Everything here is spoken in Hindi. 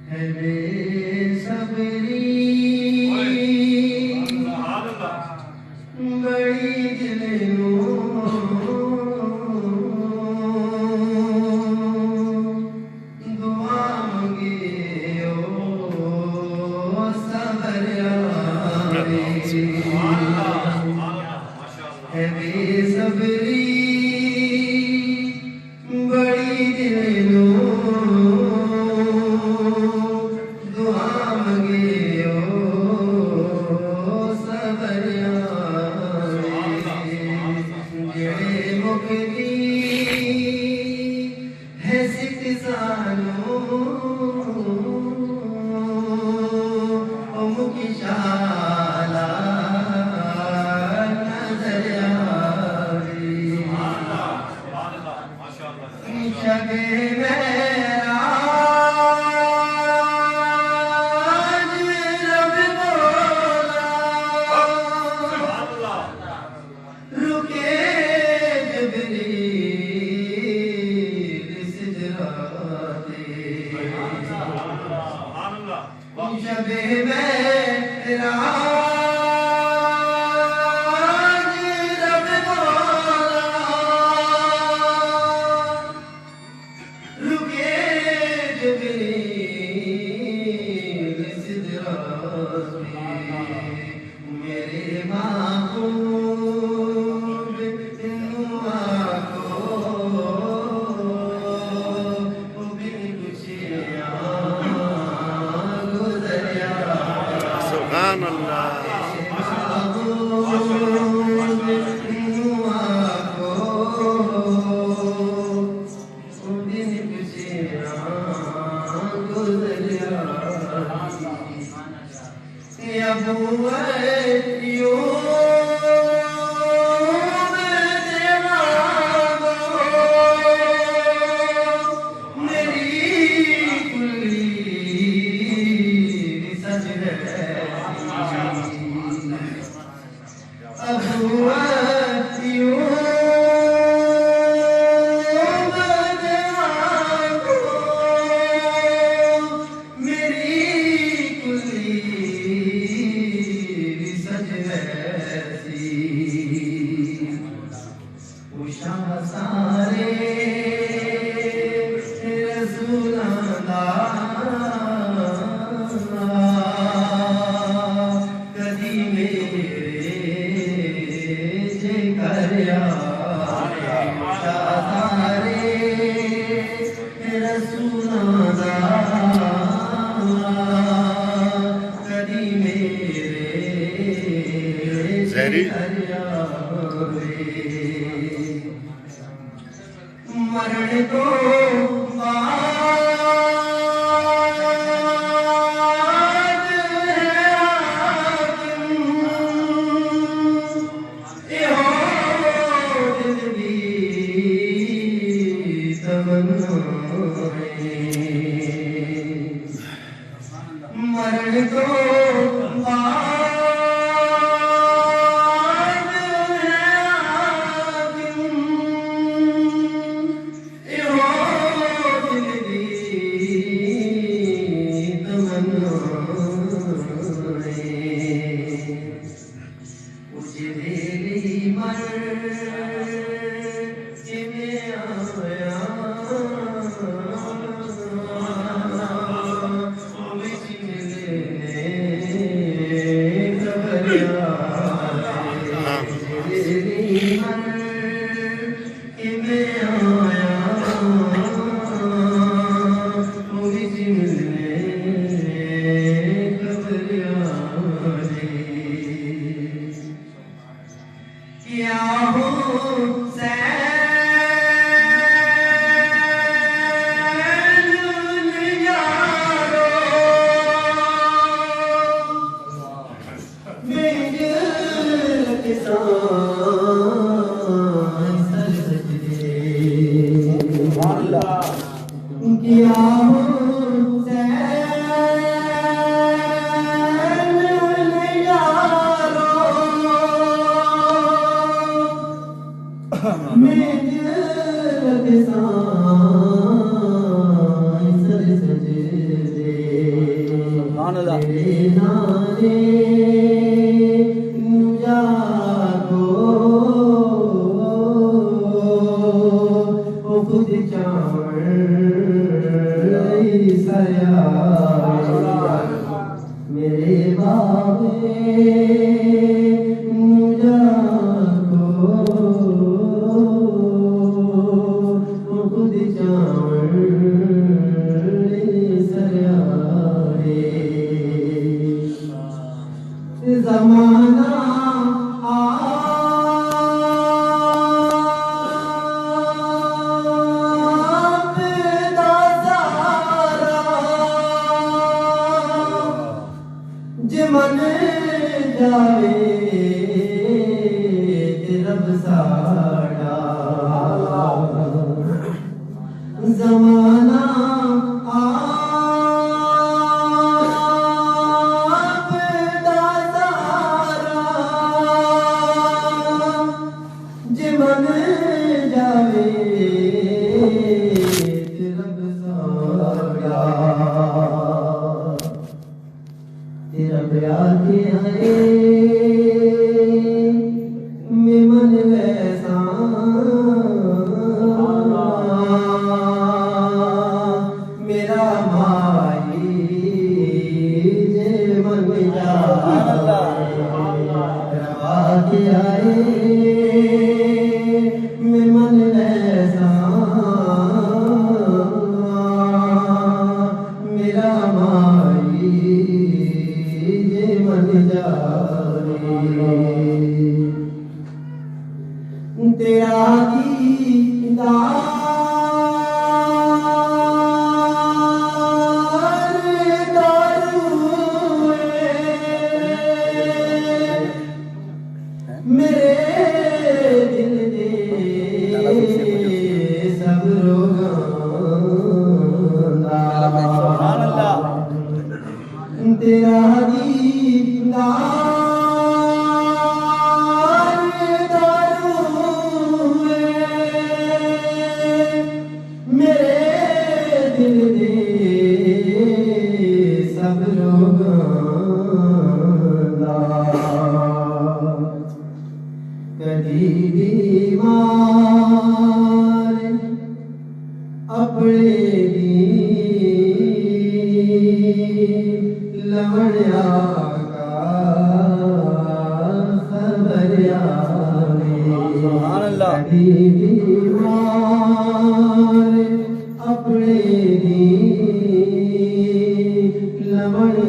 है बेसब्री बड़ी दिलों दुआ मांगे ओ सबर यारी है बेसब्री बड़ी दिलों दुआ मांगे ओ सबर जेड़े मुकदी है सिख सानू ओ मुकी शाला नजर आवी शबे मेरा शबे मेरा रब मौला रुके जिब्रील सिदरात पे मेरे महबूब सुभान अल्लाह सारे रसूलां दा कदी मेरे जे करया सारे रसूलां दा कदी मेरे जे करया मरण को बाद है आखिर हो दिल की तमन्ना मरण को बाद अल्लाह मेरे नारे नुजा को ओ खुद सया मेरे बाबे नुजा को ओ खुद सया ज़माना आपदा सारा जे मन जावे ते रब साड़ा ज़माना मन जावे रब साड़ा तेरा प्यार के आए मैं मन वैसा मेरा भाई जे मन जाए रवा के आए मन ऐसा मेरा भाई ये मन जाए तेरा दीदार दारू मेरे दिल दे सब रोगां तेरा दीदार दारू मेरे दिल दे सब रोगां कदी बीमार अपने लवणिया का खबरिया कदी बीमार अपने लवणिया